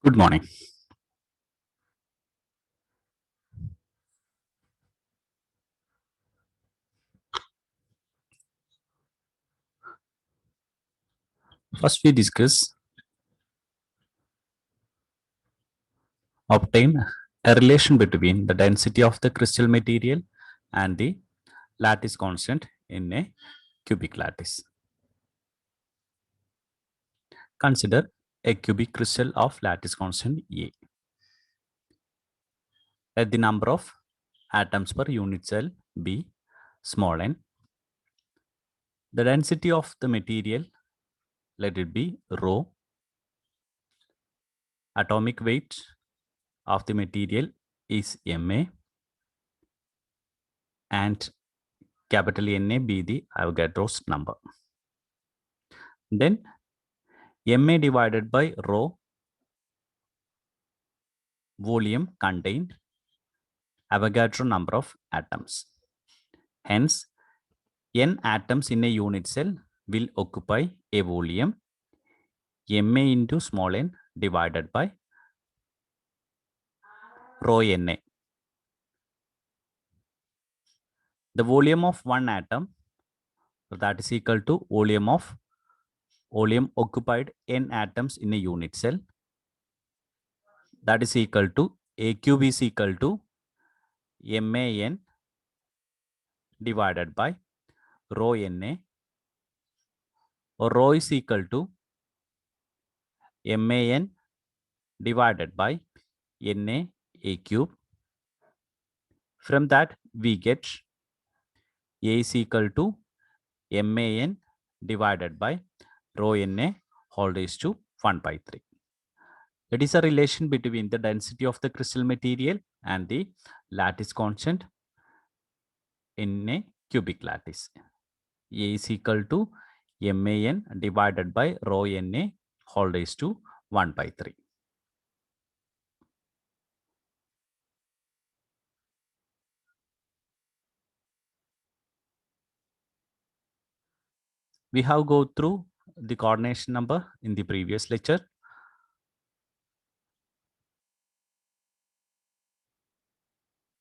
Good morning. First, we discuss obtain a relation between the density of the crystal material and the lattice constant in a cubic lattice. Consider a cubic crystal of lattice constant A. Let the number of atoms per unit cell be small n. The density of the material, let it be rho. Atomic weight of the material is Ma, and capital Na be the Avogadro's number. Then Ma divided by rho volume contain Avogadro number of atoms. Hence, n atoms in a unit cell will occupy a volume Ma into small n divided by rho Na. The volume of one atom, that is equal to volume occupied n atoms in a unit cell, that is equal to A cube is equal to Man divided by rho Na, or rho is equal to Man divided by Na A cube. From that, we get A is equal to Man divided by rho Na whole raised to 1 by 3. It is a relation between the density of the crystal material and the lattice constant in a cubic lattice. A is equal to Man divided by rho Na whole raised to 1 by 3. We have go through the coordination number in the previous lecture.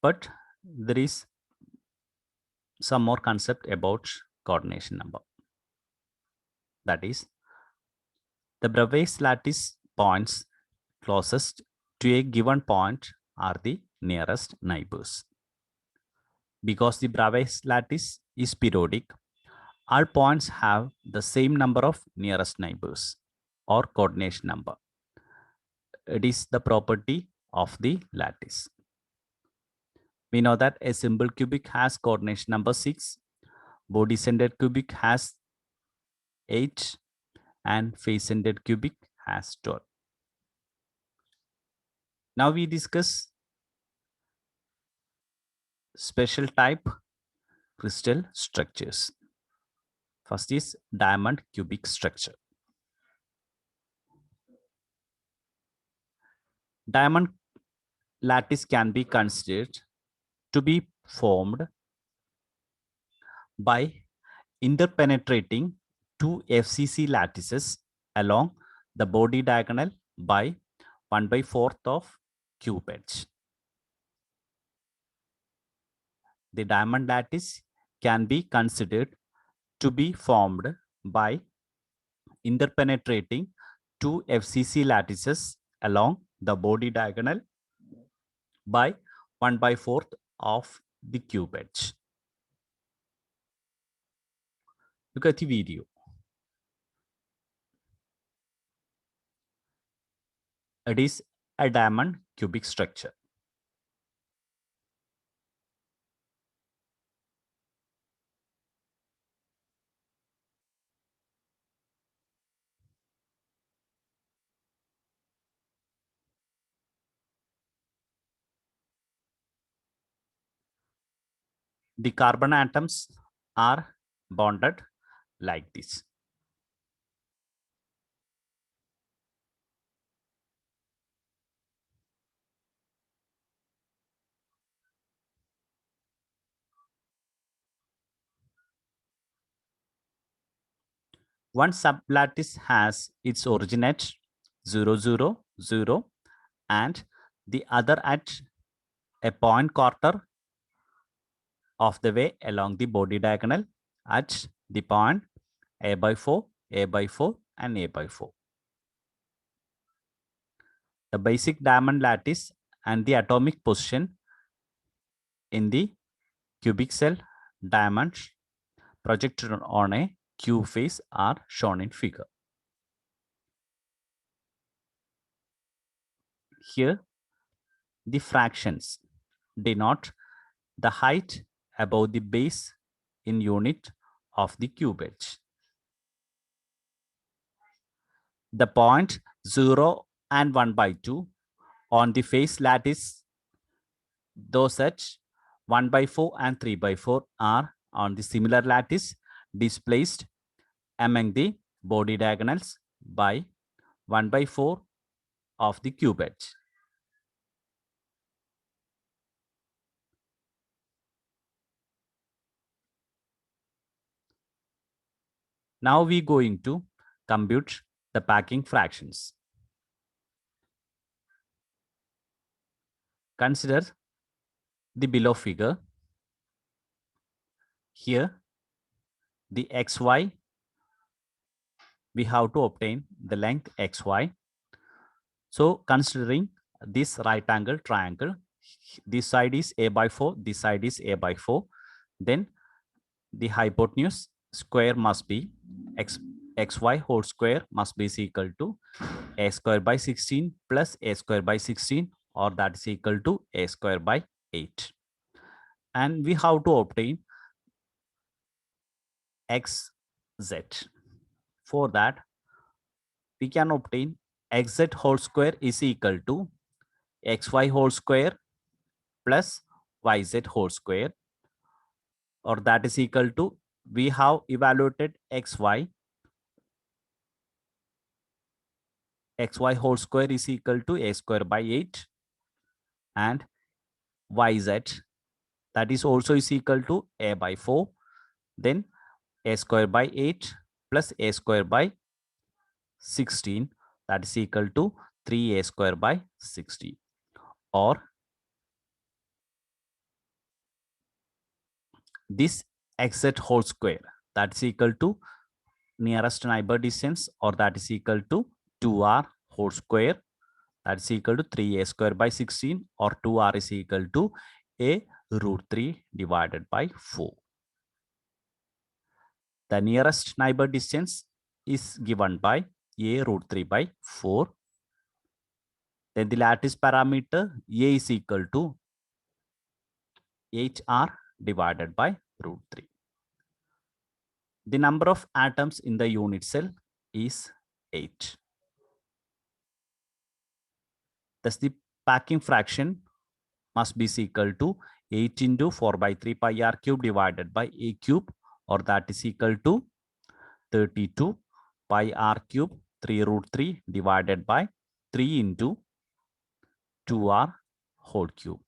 But there is some more concept about coordination number. That is, the Bravais lattice points closest to a given point are the nearest neighbors. Because the Bravais lattice is periodic, all points have the same number of nearest neighbors or coordination number. It is the property of the lattice. We know that a simple cubic has coordination number 6, body-centered cubic has 8, and face-centered cubic has 12. Now we discuss special type crystal structures. First is diamond cubic structure. Diamond lattice can be considered to be formed by interpenetrating two FCC lattices along the body diagonal by 1/4 of cube edge. The diamond lattice can be considered to be formed by interpenetrating two FCC lattices along the body diagonal by 1/4 of the cube edge. Look at the video. It is a diamond cubic structure. The carbon atoms are bonded like this. One sublattice has its originate 0, 0, 0, and the other at a point quarter of the way along the body diagonal at the point a by 4, a by 4, and a by 4. The basic diamond lattice and the atomic position in the cubic cell diamonds projected on a cube face are shown in figure. Here, the fractions denote the height above the base in unit of the cube edge. The point 0 and 1 by 2 on the face lattice, those at 1 by 4 and 3 by 4 are on the similar lattice displaced among the body diagonals by 1 by 4 of the cube edge. Now we going to compute the packing fractions. Consider the below figure. Here, the xy, we have to obtain the length xy. So considering this right angle triangle, this side is a by 4, this side is a by 4, then the hypotenuse square must be xy whole square must be equal to a square by 16 plus a square by 16, or that is equal to a square by 8. And we have to obtain xz. For that, we can obtain xz whole square is equal to xy whole square plus yz whole square, or that is equal to, we have evaluated xy whole square is equal to a square by 8, and yz, that is also is equal to a by 4, then a square by 8 plus a square by 16, that is equal to 3a square by 16, or this xz whole square, that is equal to nearest neighbor distance, or that is equal to 2r whole square, that is equal to 3a square by 16, or 2r is equal to a root 3 divided by 4. The nearest neighbor distance is given by a root 3 by 4. Then the lattice parameter a is equal to hr divided by root 3. The number of atoms in the unit cell is 8. Thus, the packing fraction must be equal to 8 into 4 by 3 pi r cube divided by a cube, or that is equal to 32 pi r cube 3 root 3 divided by 3 into 2r whole cube,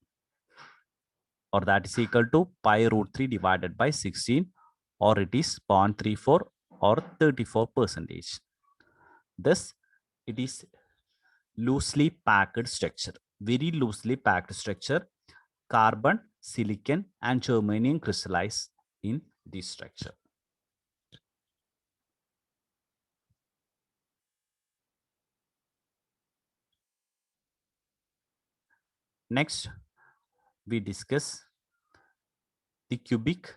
or that is equal to pi root 3 divided by 16, or it is 0.34 or 34%. Thus, it is loosely packed structure, very loosely packed structure. Carbon, silicon, and germanium crystallize in this structure. Next, we discuss the cubic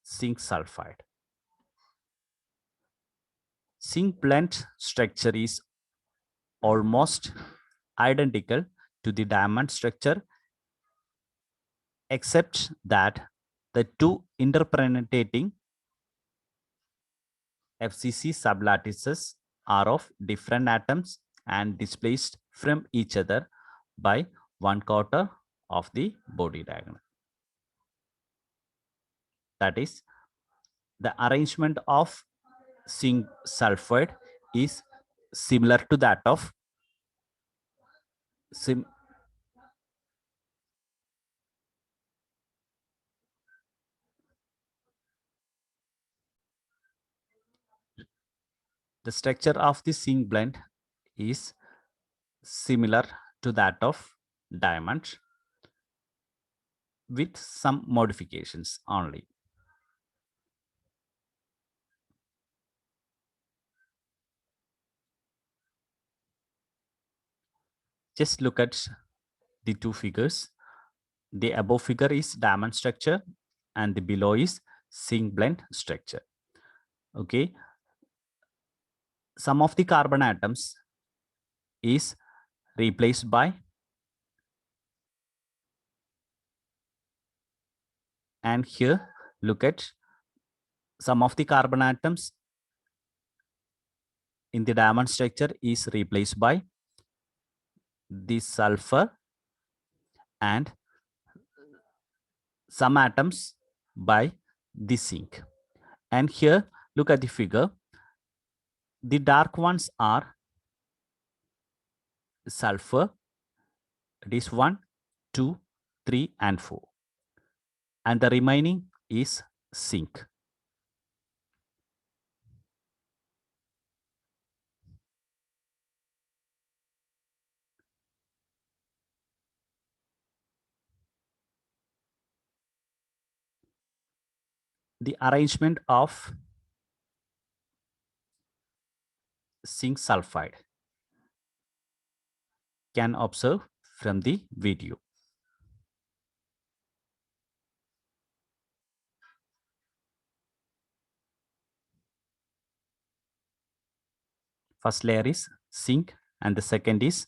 zinc sulfide. Zinc blende structure is almost identical to the diamond structure, except that the two interpenetrating FCC sublattices are of different atoms and displaced from each other by 1/4 of the body diagonal. That is, the arrangement of zinc sulfide is similar to that of the structure of the zinc blende is similar to that of diamond with some modifications only. Just look at the two figures. The above figure is diamond structure and the below is zinc blende structure. Okay, some of the carbon atoms is replaced by, and here look at some of the carbon atoms in the diamond structure is replaced by the sulfur and some atoms by the zinc. And here look at the figure. The dark ones are sulfur. It is 1, 2, 3, and 4. And the remaining is zinc. The arrangement of zinc sulfide can observe from the video. First layer is zinc and the second is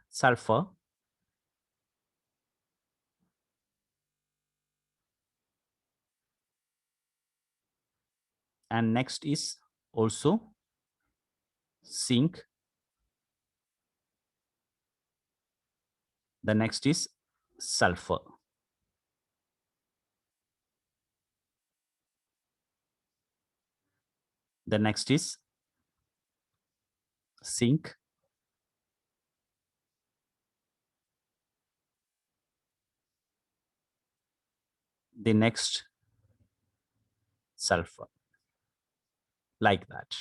sulfur. And next is also zinc. The next is sulfur. The next is zinc. The next sulfur, like that.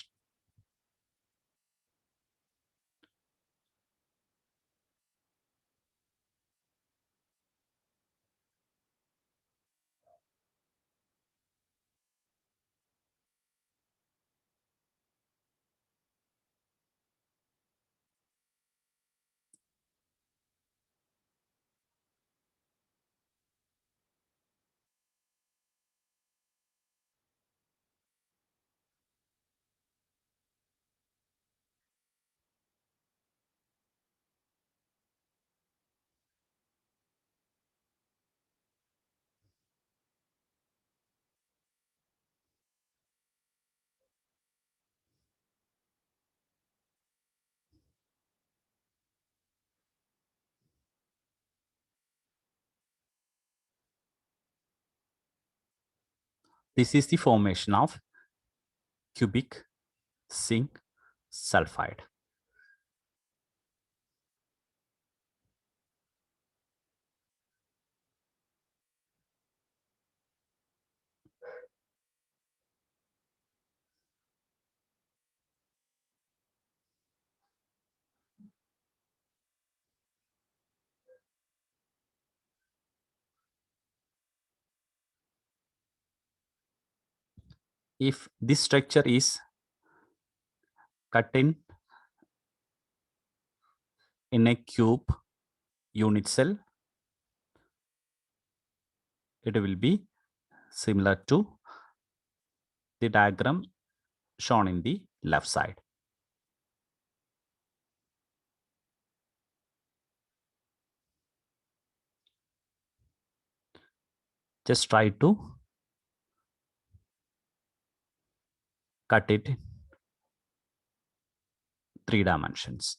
This is the formation of cubic zinc sulfide. If this structure is cut in a cube unit cell, it will be similar to the diagram shown in the left side. Just try to cut it 3 dimensions.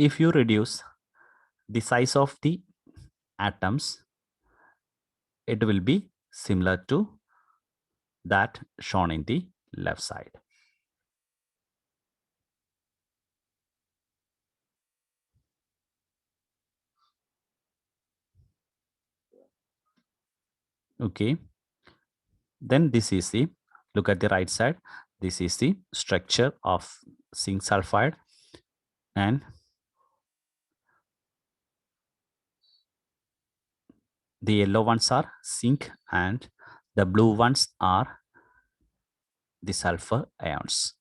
If you reduce the size of the atoms, it will be similar to that shown in the left side. Okay, then this is the, look at the right side, this is the structure of zinc sulfide, and the yellow ones are zinc and the blue ones are the sulfur ions.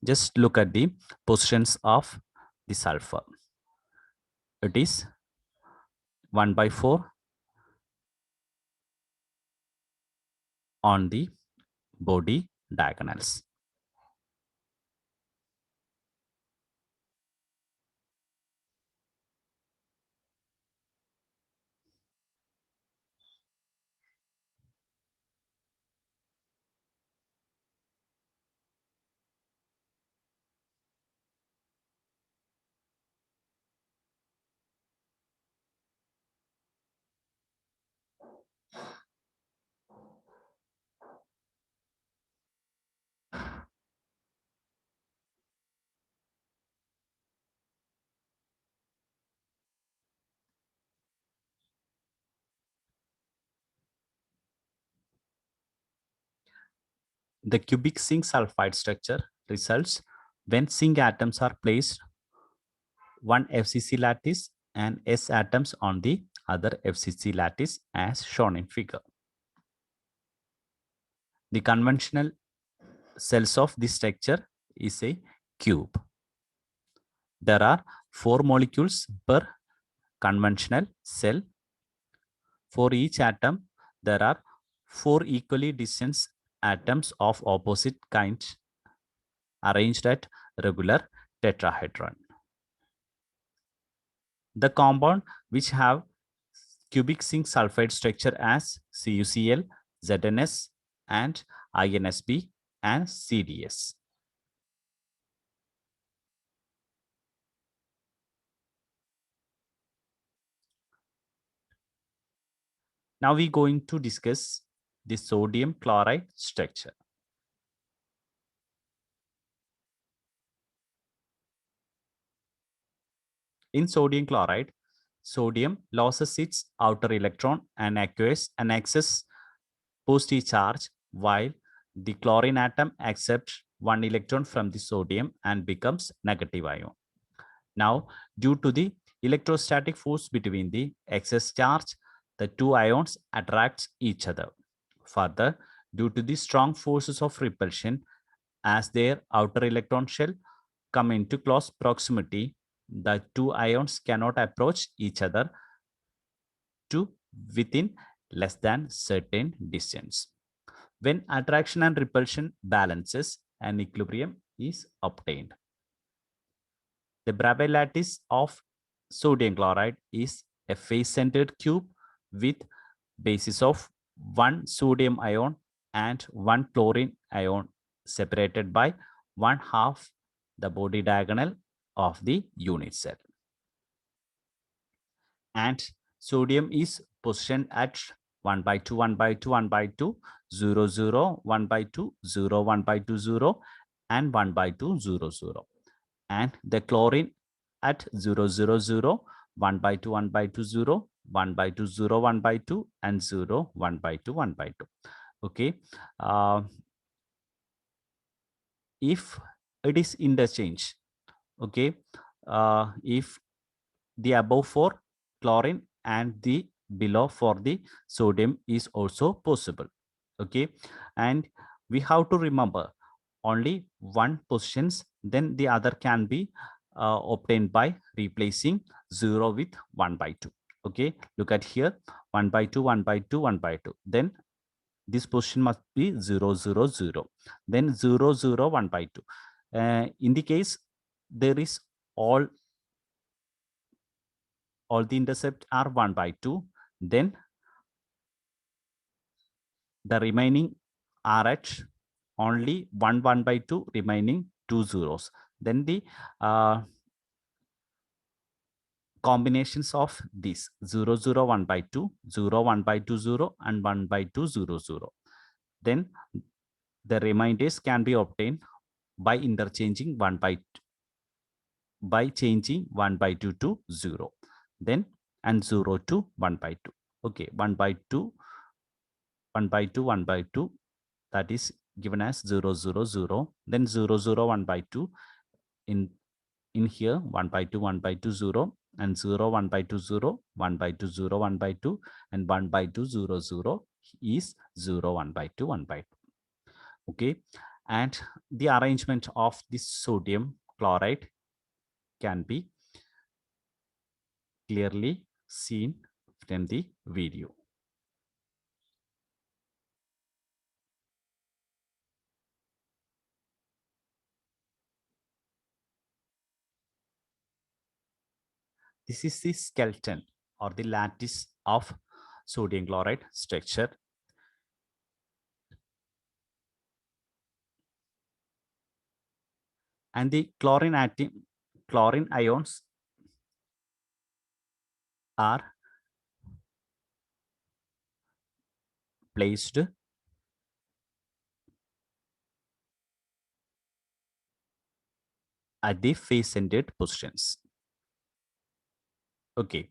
Just look at the positions of the sulfur. It is 1/4 on the body diagonals. The cubic zinc sulfide structure results when zinc atoms are placed one FCC lattice and S atoms on the other FCC lattice as shown in figure. The conventional cells of this structure is a cube. There are 4 molecules per conventional cell. For each atom, there are 4 equally distant atoms of opposite kind arranged at regular tetrahedron. The compound which have cubic zinc sulfide structure as CuCl, ZnS, and InSb and CdS. Now we're going to discuss the sodium chloride structure. In sodium chloride, sodium loses its outer electron and acquires an excess positive charge, while the chlorine atom accepts 1 electron from the sodium and becomes negative ion. Now, due to the electrostatic force between the excess charge, the two ions attract each other. Further, due to the strong forces of repulsion, as their outer electron shell come into close proximity, the two ions cannot approach each other to within less than certain distance. When attraction and repulsion balances, an equilibrium is obtained. The Bravais lattice of sodium chloride is a face-centered cube with basis of 1 sodium ion and 1 chlorine ion separated by 1/2 the body diagonal of the unit cell. And sodium is positioned at 1/2, 1/2, 1/2, 0, 0, 1/2, 0, 1/2, 0, and 1/2, 0, 0. And the chlorine at 0, 0, 0, 1/2, 1/2, 0, 1/2, 0, 1/2, and 0, 1/2, 1/2. Okay. If it is interchange, okay, if the above for chlorine and the below for the sodium is also possible, okay, and we have to remember only one positions, then the other can be obtained by replacing 0 with 1/2. Okay, look at here, 1/2, 1/2, 1/2, then this position must be 0, 0, 0, then 0, 0, 1/2. In the case there is all the intercept are 1/2, then the remaining are at only 1/2, remaining 2 zeros. Then the combinations of these 0, 0, 1 by 2, 0, 1 by 2, 0, and 1 by 2, 0, 0. Then the remainders can be obtained by interchanging 1 by 2, by changing 1 by 2 to 0. Then and 0 to 1 by 2. Okay, 1 by 2, 1 by 2, 1 by 2, that is given as 0, 0, 0. Then 0, 0, 1 by 2 in here 1 by 2, 1 by 2, 0, and 0, 1 by 2, 0, 1 by 2, 0, 1 by 2, and 1 by 2, 0, 0 is 0, 1 by 2, 1 by 2. Okay, and the arrangement of this sodium chloride can be clearly seen from the video. This is the skeleton or the lattice of sodium chloride structure. And the chlorine ions are placed at the face-centered positions. Okay.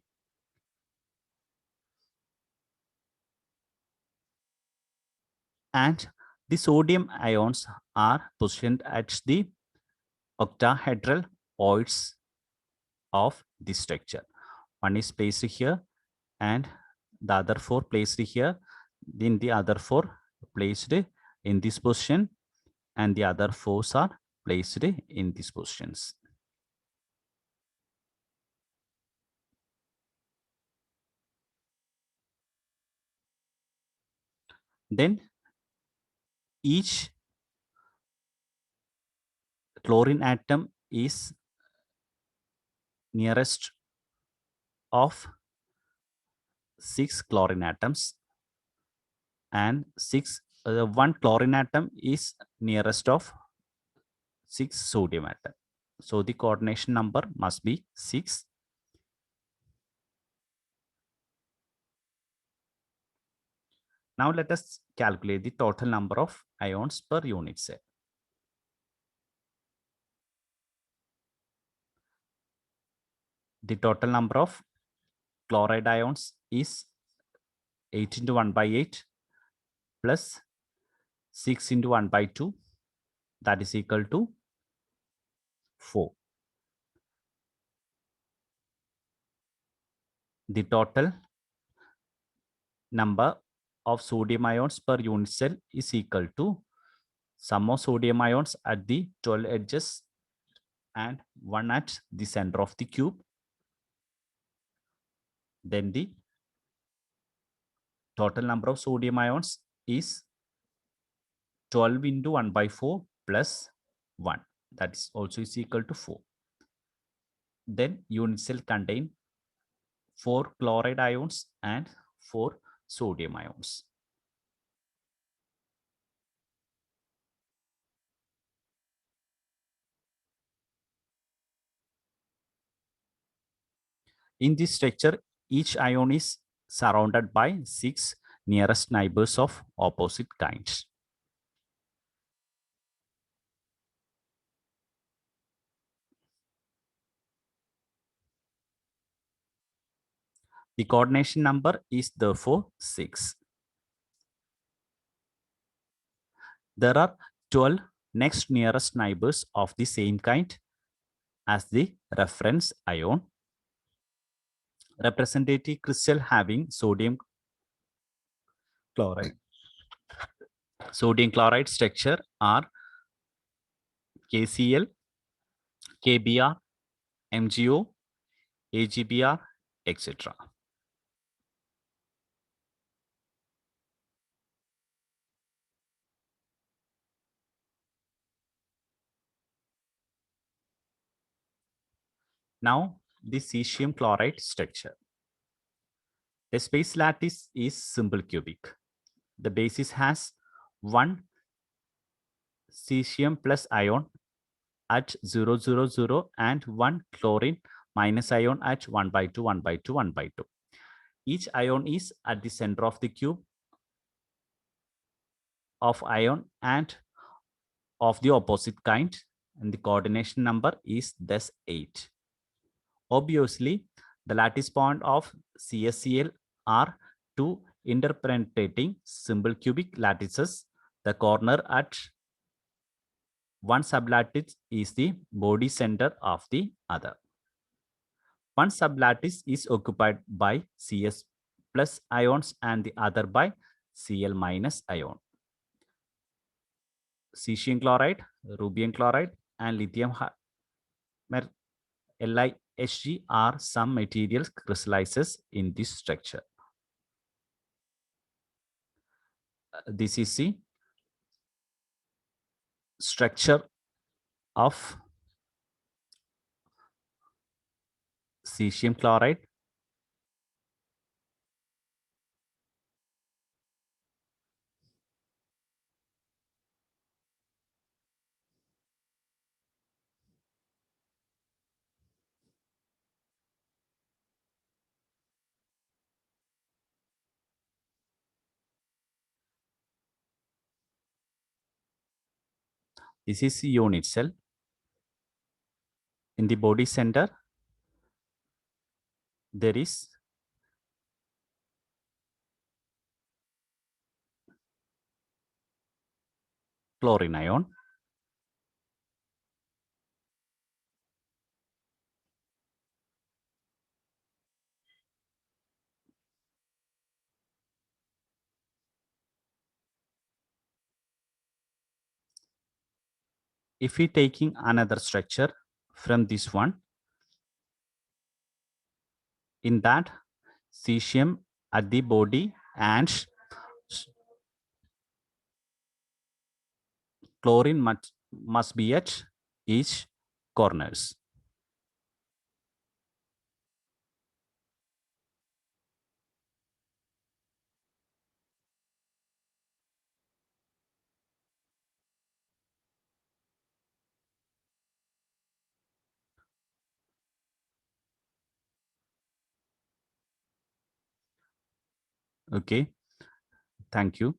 And the sodium ions are positioned at the octahedral points of the structure. One is placed here and the other four placed here. Then the other four placed in this position and the other four are placed in these positions. Then each chlorine atom is nearest of 6 chlorine atoms, and one chlorine atom is nearest of 6 sodium atom. So the coordination number must be 6. Now let us calculate the total number of ions per unit cell. The total number of chloride ions is 8 into 1 by 8 plus 6 into 1 by 2, that is equal to 4. The total number of sodium ions per unit cell is equal to sum of sodium ions at the 12 edges and 1 at the center of the cube. Then the total number of sodium ions is 12 into 1 by 4 plus 1. That is also is equal to 4. Then unit cell contain 4 chloride ions and 4 sodium ions. In this structure, each ion is surrounded by 6 nearest neighbors of opposite kinds. The coordination number is therefore 6. There are 12 next nearest neighbors of the same kind as the reference ion. Representative crystal having sodium chloride structure are KCl, KBr, MgO, AgBr, etc. Now, the cesium chloride structure. The space lattice is simple cubic. The basis has one cesium plus ion at 0, 0, 0 and one chlorine minus ion at 1 by 2, 1 by 2, 1 by 2. Each ion is at the center of the cube of ion and of the opposite kind, and the coordination number is thus 8. Obviously, the lattice point of CSCl are two interpenetrating simple cubic lattices. The corner at one sublattice is the body center of the other. One sublattice is occupied by Cs plus ions and the other by Cl minus ion. Cesium chloride, rubium chloride, and lithium LiHg are some materials crystallizes in this structure. This is the structure of cesium chloride. This is the ion itself. In the body center, there is chlorine ion. If we taking another structure from this one, in that cesium at the body and chlorine must be at each corners. Okay, thank you.